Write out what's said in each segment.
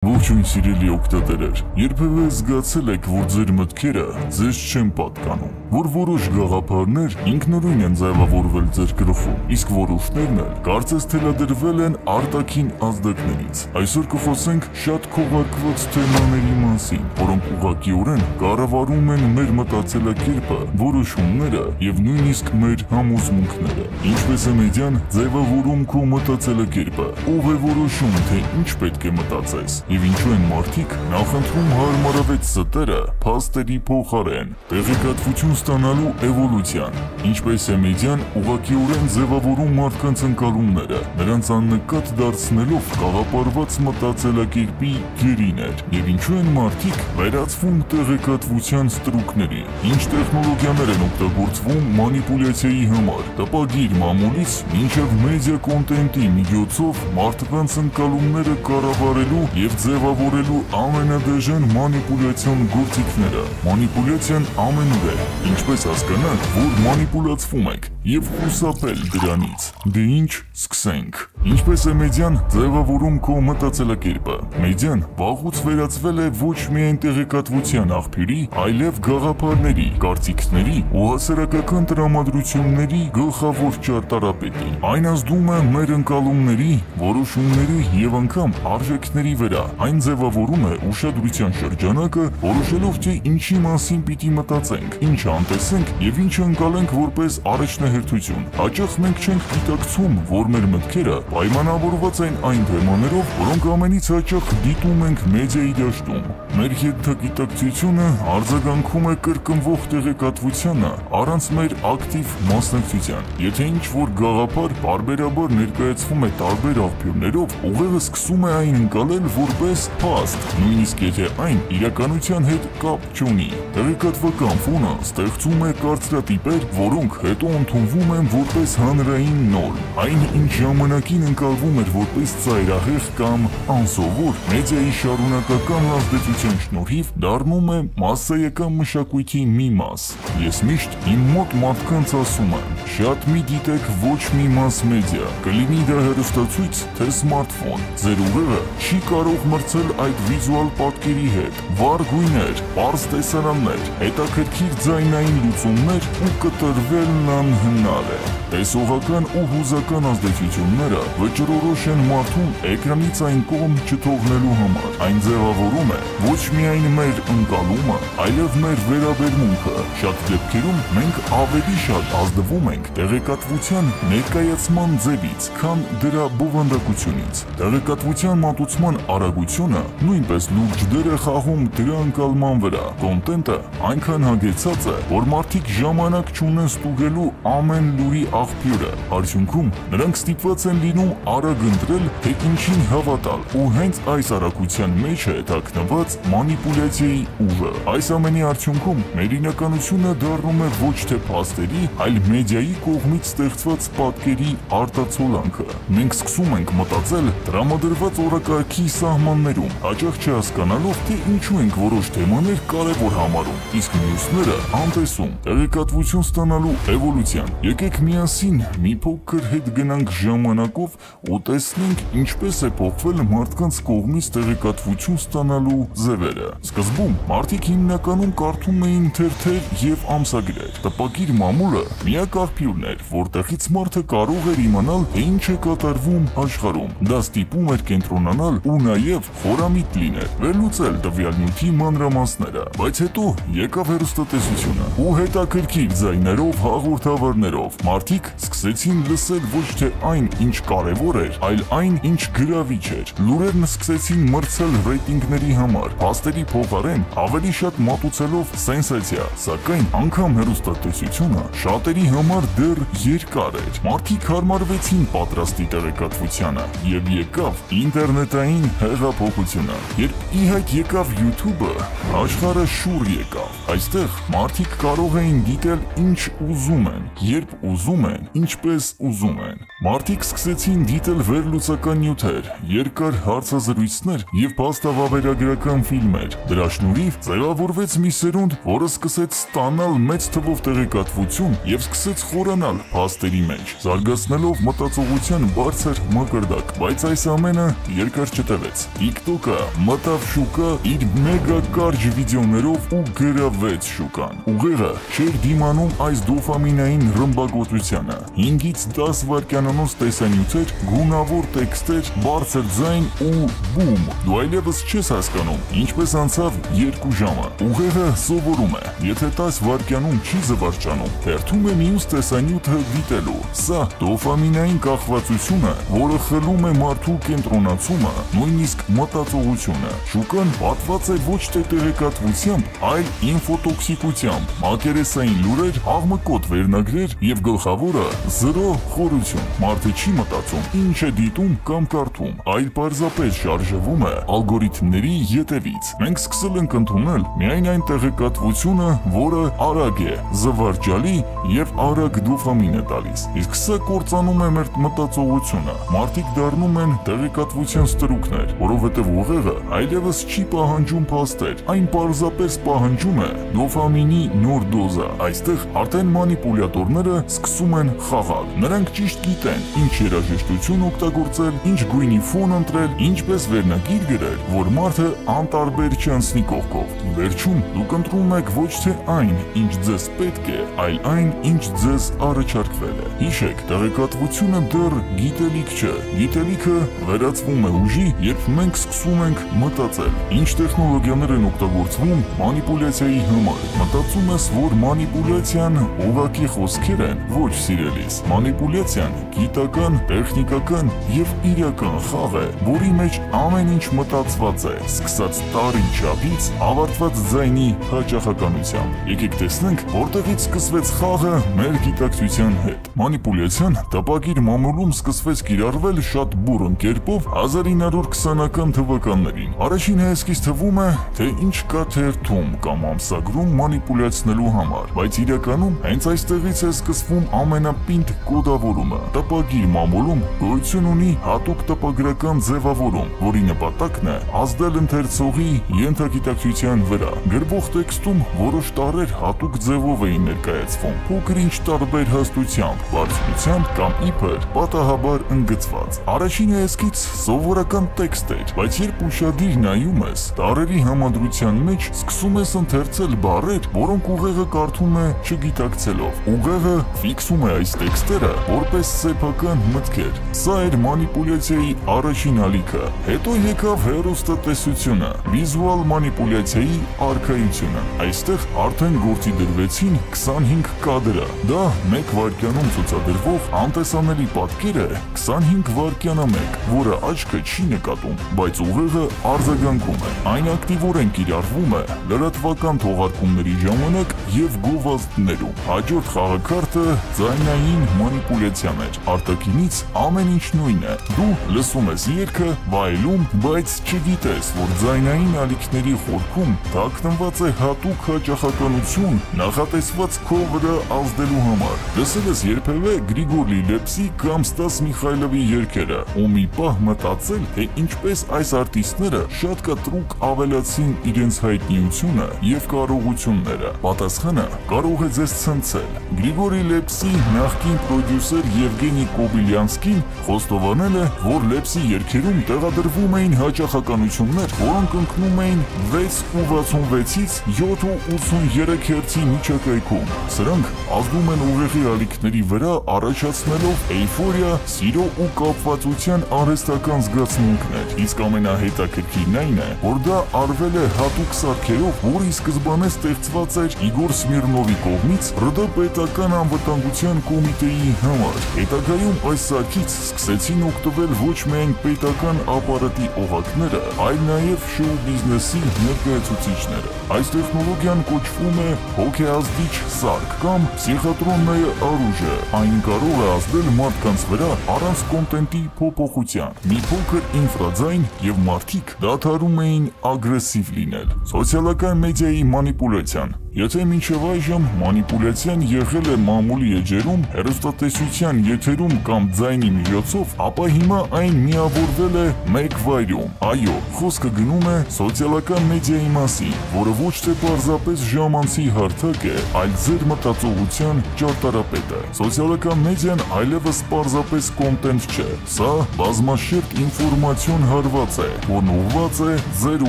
Ողջույն սիրելի օգտատերեր, երբևէ զգացել եք, որ ձեր մտքերը ձեզ չեն պատկանում, որ որոշ գաղափարներ ինքնուրույն են ձևավորվել ձեր գլխում, իսկ որոշներն էլ կարծես թելադրվել են արտաքին ազդակներից։ Այսօր կխոսենք շատ քողարկված թեմաների մասին, որոնք ուղղակիորեն կառավարում են մեր մտածելակերպը, որոշումները եւ նույնիսկ մեր համոզմունքները։ Ինչպես է մեդիան ձևավորում քո մտածելակերպը, ով է որոշում, թե ինչ պետք է մտածես, եւ ինչու են մարդիկ նախընտրում հարմարավետ ստերը փաստերի փոխարեն, տեղեկատվություն ստանալու էվոլյուցիան, ինչպես է մեդիան ուղղակիորեն ձևավորում մարդկանց ընկալումները, նրանց աննկատ դարձնելով կաղապարված մտածելակերպի գերիներ, եւ ինչու են մարդիկ վերածվում տեղեկատվության ստրուկների, ինչ տեխնոլոգիաներ են օգտագործվում մանիպուլյացիայի համար, տպագիր մամուլից մինչև մեդիա կոնտենտի միջոցով մարդկանց ընկալումները կառավարելու եւ ձևավորելու ամենադժան մանիպուլյացիոն գործիքները։ Մանիպուլյացիան ամենուր է, ինչպես հասկանալ, որ մանիպուլացվում եք եւ խուսափել դրանից։ Դե ինչ, սկսենք։ Ինչպես է մեդիան ձևավորում քո մտածելակերպը։ Մեդիան վաղուց վերածվել է ոչ միայն տեղեկատվության աղբյուրի, այլև գաղափարների, կարծիքների ու հասարակական տրամադրությունների գլխավոր ճարտարապետի։ Այն ազդում է մեր ընկալումների, որոշումների եւ անգամ արժեքների վրա։ Այն ձևավորում է ուշադրության շրջանակը, որոշելով թե ինչի մասին պիտի մտածենք, ինչ անտեսենք եւ ինչ ընկալենք որպես առաջնահերթություն։ Հաճախ մենք չենք գիտակցում, որ մեր մտքերը պայմանավորված են այն թեմաներով, որոնք ամենից հաճախ դիտում ենք մեդիայի դաշտում։ Մեր հետագիտակցությունը արձագանքում է կրկնվող տեղեկատվությանը առանց մեր ակտիվ մասնակցության։ Եթե ինչ-որ գաղափար պարբերաբար ներկայացվում է տարբեր աղբյուրներով, ուղեղը սկսում է այն ընկալել որպես փաստ, նույնիսկ եթե այն իրականության հետ կապ չունի։ Տեղեկատվական ֆոնը ստեղծում է կարծրատիպեր, որոնք հետո ընդունվում են որպես հանրային նորմ։ Այն, ինչ ժամանակին ընկալվում էր որպես ծայրահեղ կամ անսովոր, մեդիայի շարունակական ազդեցության շնորհիվ դառնում է մասսայական մշակույթի մի մաս։ Ես միշտ իմ մոտ մարդկանց ասում եմ. շատ մի դիտեք ոչ մի մաս մեդիա, կլինի դա հեռուստացույց, թե սմարթֆոն։ Ձեր ուղեղը չի կարող մրցել այդ վիզուալ պատկերի հետ։ Վառ գույներ, պարզ տեսարաններ, հետաքրքիր ձայնային լուծումներ ու կտրվելն անհնար է։ Տեսողական ու հուզական ազդեցությունները վճռորոշ են մարդուն էկրանից այն կողմ չթողնելու համար։ Այն ձևավորում է ոչ միայն մեր ընկալումը, այլև մեր վերաբերմունքը։ Շատ դեպքերում մենք ավելի շատ ազդվում ենք տեղեկատվության ներկայացման ձևից, քան դրա բովանդակությունից։ Տեղեկատվության մատուցման արագությունը նույնպես լուրջ դեր է խաղում դրա ընկալման վրա։ Կոնտենտը այնքան հագեցած է, որ մարդիկ ժամանակ չունեն ստուգելու ամեն լուրի աղբյուրը։ Արդյունքում նրանք ստիպված են լինում արագ ընտրել, թե ինչին հավատալ, ու հենց այս արագության մեջ է թաքնված մանիպուլյացիայի ուժը։ Այս ամենի արդյունքում մեր իրականությունը դառնում է ոչ թե փաստերի, այլ մեդիայի կողմից ստեղծված պատկերի արտացոլանքը։ Մենք սկսում ենք մտածել տրամադրված օրակարգի սահմաններում, հաճախ չհասկանալով, թե ինչու ենք որոշ թեմաներ կարևոր համարում, իսկ մյուսները անտեսում։ Տեղեկատվություն ստանալու էվոլյուցիան։ Եկեք միասին մի փոքր հետ գնանք ժամանակով ու տեսնենք ինչպես է փոխվել մարդկանց կողմից տեղեկատվություն ստանալու ձևերը։ Սկզբում մարդիկ հիմնականում կարդում էին թերթեր եւ ամսագրեր։ Տպագիր մամուլը միակ աղբյուրն էր, որտեղից մարդը կարող էր իմանալ, թե ինչ է կատարվում աշխարհում։ Դա ստիպում էր կենտրոնանալ ու նաեւ խորամիտ լինել, վերլուծել տվյալ նյութի մանրամասները։ Բայց հետո եկավ հեռուստատեսությունը ու հետաքրքիր ձայներով, հաղորդավարներով մարդիկ սկսեցին լսել ոչ թե այն, ինչ կարևոր էր, այլ այն, ինչ գրավիչ էր։ Լուրերն սկսեցին մրցել ռեյտինգների համար, փաստերի փոխարեն ավելի շատ մատուցելով սենսացիա, սակայն անգամ հեռուստատեսությունը շատերի համար դեռ երկար էր։ Մարդիկ հարմարվեցին պատրաստի տեղեկատվությանը եւ եկավ ինտերնետային հեղափոխությունը։ Երբ ի հայտ եկավ YouTube-ը, աշխարհը շուռ եկավ։ Այստեղ մարդիկ կարող էին դիտել ինչ ուզում են երբ ուզում են, ինչպես ուզում են։ Մարդիկ սկսեցին դիտել վերլուծական նյութեր, երկար հարցազրույցներ եւ փաստավավերագրական ֆիլմեր։ Դրա շնորհիվ ձևավորվեց մի սերունդ, որը սկսեց ստանալ մեծ թվով տեղեկատվություն եւ սկսեց խորանալ փաստերի մեջ, զարգացնելով մտածողության բարձր մակարդակ։ Բայց այս ամենը երկար չտևեց։ TikTok-ը մտավ շուկա իր մեգա կարճ վիդեոներով ու գրավեց շուկան։ Ուղեղը չէր դիմանում այս դոֆամինային ռմբակոծությանը։ 5-ից 10 վայրկյանանոց տեսանյութեր, գունավոր տեքստեր, բարձր ձայն ու բում։ Դու այլևս չես հասկանում, ինչպես անցավ 2 ժամը։ Ուղեղը սովորում է, եթե 10 վայրկյանում չի զվարճանում, թերթում է մյուս տեսանյութը դիտելու։ Սա դոֆամինային կախվածությունը, որը խլում է մարդու կենտրոնացումը, նույնիսկ մտածողությունը։ Շուկան պատված է ոչ թե տեղեկատվությամբ, այլ ինֆոտոքսիկությամբ, մակերեսային լուրեր, աղմկոտ վերնագրեր եւ գլխավորը զրո խորություն։ Մարդը չի մտածում, ինչ է դիտում կամ կարդում, այլ պարզապես շարժվում է ալգորիթմների ետևից։ Մենք սկսել ենք ընդունել միայն այն տեղեկատվությունը, որը արագ է, զվարճալի եւ արագ դոֆամին է տալիս։ Իսկ սա կործանում է մեր մտածողությունը։ Մարդիկ դառնում են տեղեկատվության ստրուկներ, որովհետեւ ուղեղը այլևս չի պահանջում փաստեր, այն պարզապես պահանջում է դոֆամինի նոր դոզա։ Այստեղ արդեն մանիպուլյատորները սկսում են խաղալ։ Նրանք ճիշտ գիտեն, ինչ երաժշտություն օգտագործել, ինչ գույնի ֆոն ընտրել, ինչպես վերնագիր գրել, որ մարդը անտարբեր չանցնի կողքով։ Վերջում դուք ընտրում եք ոչ թե այն, ինչ ձեզ պետք է, այլ այն, ինչ ձեզ առաջարկվել է։ Հիշեք, տեղեկատվությունը դեռ գիտելիք չէ։ Գիտելիքը վերածվում է ուժի, երբ մենք սկսում ենք մտածել։ Ինչ տեխնոլոգիաներ են օգտագործվում մանիպուլյացիայի համար։ Մտածում ես, որ մանիպուլյացիան ուղղակի խոսքեր են, ոչ սիրելիս։ Մանիպուլյացիան գիտական, տեխնիկական եւ իրական խաղ է, որի մեջ ամեն ինչ մտածված է, սկսած տարի չափից, ավարտված ձայնի հաճախականությամբ։ Եկեք տեսնենք, որտեղից սկսվեց խաղը մեր գիտակցության հետ։ Մանիպուլյացիան տպագիր մամուլում սկսվեց կիրառվել շատ բուռն կերպով 1920-ական թվականներին։ Առաջին հայացքից թվում է, թե ինչ կա թերթում կամ ամսագրում մանիպուլյացնելու համար, բայց իրականում հենց այստեղից է սկսվում ամենապինդ կոդավորումը։ Տպագիր մամուլում գոյություն ունի հատուկ տպագրական ձևավորում, որի նպատակն է ազդել ընթերցողի ենթագիտակցության վրա։ Գրվող տեքստում որոշ տառեր հատուկ ձևով էին ներկայացվում, փոքր-ինչ տարբեր հաստությամբ, բարձրությամբ կամ իբր պատահաբար ընդգծված։ Առաջին հայացքից սովորական տեքստ էր, բայց երբ ուշադիր նայում ես, տառերի համադրության մեջ սկսում ես ընթերցել բառեր, որոնք ուղեղը կարդում է չգիտակցելով։ Ուղեղը ֆիքսում է այս տեքստերը որպես սեփական մտքեր։ Սա էր մանիպուլյացիայի առաջին ալիքը։ Հետո եկավ հեռուստատեսությունը, վիզուալ մանիպուլյացիայի առկայությունը։ Այստեղ արդեն գործի դրվեցին 25 կադրը։ Դա 1 վայրկյանում ցուցադրվող անտեսանելի պատկեր է 25 վայրկյանամեկ, որը աչքը չի նկատում, բայց ուղեղը արձագանքում է։ Այն ակտիվորեն կիրառվում է լրատվական թողարկումների ժամանակ եւ գովազդներում։ Հաջորդ խաղաքարտը ձայնային մանիպուլյացիան էր։ Արտաքինից ամեն ինչ նույն է։ Դու լսում ես երգը, վայելում, բայց չգիտես, որ ձայնային ալիքների խորքում թաքնված է հատուկ հաճախականություն նախատեսված քո վրա ազդելու համար։ Լսել ես երբևէ Գրիգորի Լեպսի կամ Ստաս Միխայլովի երգերը, ու մի պահ մտածել, թե ինչպես այս արտիստները շատ կտրուկ ավելացին իրենց հայտնիությունը եւ կարողությունները։ Պատասխանը կարող է ձեզ ցնցել։ Գրիգորի Լեպսի նախկին պրոդյուսեր Եվգենի Կոբիլյանսկին խոստովանել է, որ Լեպսի երգերում տեղադրվում էին հաճախականություններ, որոնք ընկնում էին 6.66-ից 7.83 հերցի միջակայքում։ Սրանք ազդում են ուղեղի ալիքների վրա, առաջացնելով էյֆորիա, սիրո ու կապվածության արհեստական զգացմունքներ։ Իսկ ամենահետաքրքիրն այն է, որ դա արվել է հատուկ սարքերով, որի սկզբանե ստեղծված էր Իգոր Սմիրնովի կողմից ՌԴ պետական անվտանգության կոմիտեի համար։ Հետագայում այս սարքից սկսեցին օգտվել ոչ միայն պետական ապարատի օղակները, այլ նաև շոու բիզնեսի ներկայացուցիչները։ Այս տեխնոլոգիան կոչվում է հոգեազդիչ սարք կամ փսիխոտրոննայե առուժը։ Այն կարող է ազդել մարդկանց վրա առանց կոնտենտի փոփոխության։ Մի փոքր ինֆրաձայն եւ մարդիկ դադարում էին ագրեսիվ լինել։ Սոցիալական մեդիայի մանիպուլյացիան Եթե մինչև այժմ մանիպուլյացիան եղել է մամուլի էջերում, հեռուստատեսության եթերում կամ ձայնի միջոցով, ապա հիմա այն միավորվել է մեկ վայրում։ Այո, խոսքը գնում է սոցիալական մեդիայի մասին, որը ոչ թե պարզապես ժամանցի հարթակ է, այլ ձեր մտածողության ճարտարապետը։ Սոցիալական մեդիան այլևս պարզապես կոնտենտ չէ, սա բազմաշերտ ինֆորմացիոն հարված է, որն ուղղված է ձեր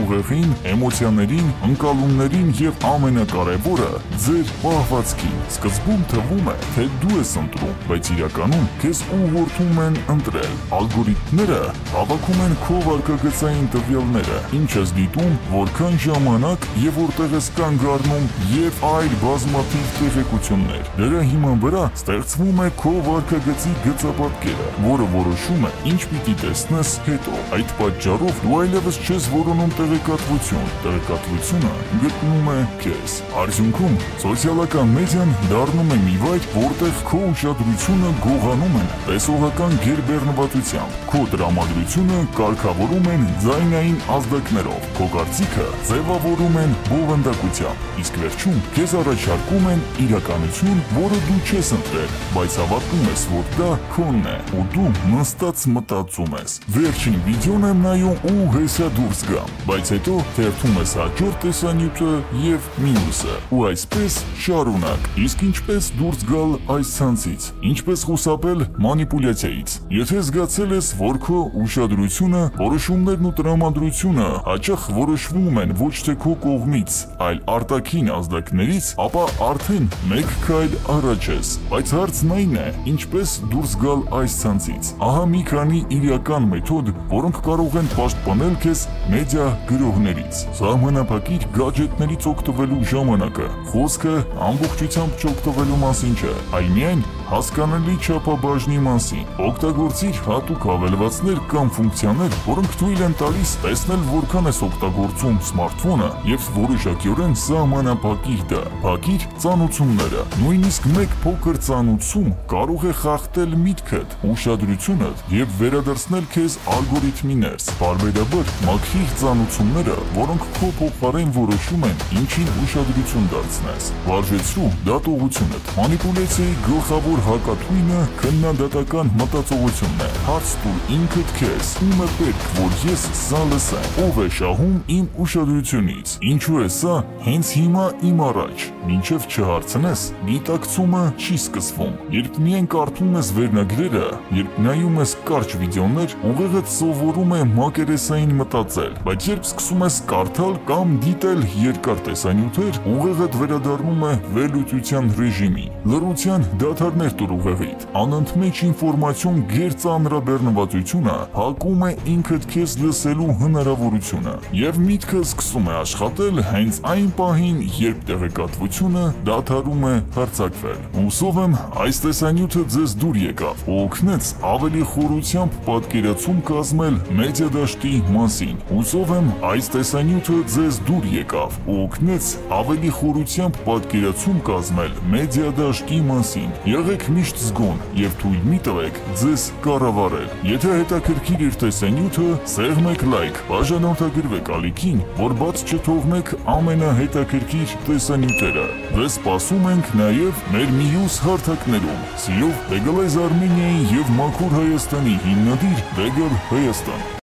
ուղեղին, էմոցիաներին, ընկալումներին և ամենակարևորը ձեր պահվածքին։ Սկզբում թվում է, թե դու ես ընտրում, բայց իրականում քեզ ուղղորդում են ընտրել։ Ալգորիթմները հավաքում են քո վարքագծային տվյալները, ինչ ես դիտում, որքան ժամանակ և որտեղ ես կանգ առնում և այլ բազմաթիվ տեղեկություններ։ Դրա հիման վրա ստեղծվում է քո վարքագծի գծապատկերը, որը որոշում է ինչ պիտի տեսնես հետո։ Այդ պատճառով դու այլևս չես որոնում տեղեկատվություն, տեղեկատվությունը գտնում է քեզ։ Արդյունքում սոցիալական մեդիան դառնում է մի վայր, որտեղ քո ուշադրությունը գողանում են տեսողական գերբեռնվածությամբ, քո տրամադրությունը կարգավորում են ձայնային ազդակներով, քո կարծիքը ձևավորում են բովանդակությամբ, իսկ վերջում քեզ առաջարկում են իրականություն, որը դու չես ընտրել, բայց հավատում ես, որ դա քոնն է, ու դու նստած մտածում ես։ Վերջին վիդեոն եմ նայում ու հեսա դուրս գամ, բայց հետո թերթում ես հաջորդ տեսանյութը և մյուսը, ու այսպես շարունակ։ Իսկ ինչպես դուրս գալ այս ցանցից, ինչպես խուսափել մանիպուլյացիայից։ Եթե զգացել ես, որ քո ուշադրությունը, որոշումներն ու տրամադրությունը հաճախ որոշվում են ոչ թե քո կողմից, այլ արտաքին ազդակներից, ապա արդեն մեկ քայլ առաջ ես։ Բայց հարցն այն է, ինչպես դուրս գալ այս ցանցից։ Ահա մի քանի իրական մեթոդ, որոնք կարող են պաշտպանել քեզ մեդիա գրողներից։ Սահմանափակիր գադջետներից օգտվելու ժամանակը։ Խոսքը ամբողջությամբ չօգտվելու մասին չէ, այլ միայն հասկանալի չափաբաժնի մասին։ Օգտագործիր հատուկ հավելվածներ կամ ֆունկցիաներ, որոնք թույլ են տալիս տեսնել որքան ես օգտագործում սմարթֆոնը և որոշակիորեն սահմանափակիր դա։ Փակիր ծանուցումները։ Նույնիսկ մեկ փոքր ծանուցում կարող է խախտել միտքդ, ուշադրությունդ և վերադարձնել քեզ ալգորիթմի ներս։ Պարբերաբար մաքրիր ծանուցումները, որոնք քո փոխարեն որոշում են ինչին ուշադրություն դարձնես։ Վարժեցրու դատողությունդ։ Մանիպուլյացիայի գլխավոր հակաթույնը քննադատական մտածողությունն է։ Հարց տուր ինքդ քեզ, ում է պետք, որ ես սա լսեմ, ով է շահում իմ ուշադրությունից, ինչու է սա հենց հիմա իմ առաջ։ Մինչև չհարցնես, գիտակցումը չի սկսվում։ Երբ միայն կարդում ես վերնագրերը, երբ նայում ես կարճ վիդեոներ, ուղեղդ սովորում է մակերեսային մտածել, բայց երբ սկսում ես կարդալ կամ դիտել երկար տեսանյութեր, ուղեղդ վերադառնում է վերլուծության ռեժիմի։ Լռության դադարներ տուր ուղեղիդ։ Անընդմեջ ինֆորմացիոն գերծանրաբեռնվածությունը փակում է ինքդ քեզ լսելու հնարավորությունը, և միտքը սկսում է աշխատել հենց այն պահին, երբ տեղեկատվությունը դադարում է հարձակվել։ Հուսով եմ, այս տեսանյութը ձեզ դուր եկավ ու օգնեց ավելի խորությամբ պատկերացում կազմել մեդիա դաշտի մասին։ Հուսով եմ, այս տեսանյութը ձեզ դուր եկավ ու օգնեց ավելի խորությամբ պատկերացում կազմել մեդիա դաշտի մասին։ Եղեք միշտ զգոն և թույլ մի տվեք ձեզ կառավարել։ Եթե հետաքրքիր էր տեսանյութը, սեղմեք լայք, բաժանորդագրվեք ալիքին, որ բաց չթողնեք ամենահետաքրքիր տեսանյութերը։ Ձեզ սպասում ենք նաև մեր մյուս հարթակներում։ Սիրով Բեգալայզ Արմենիայի և Մաքուր Հայաստանի հիմնադիր Բեգալ Հայաստան։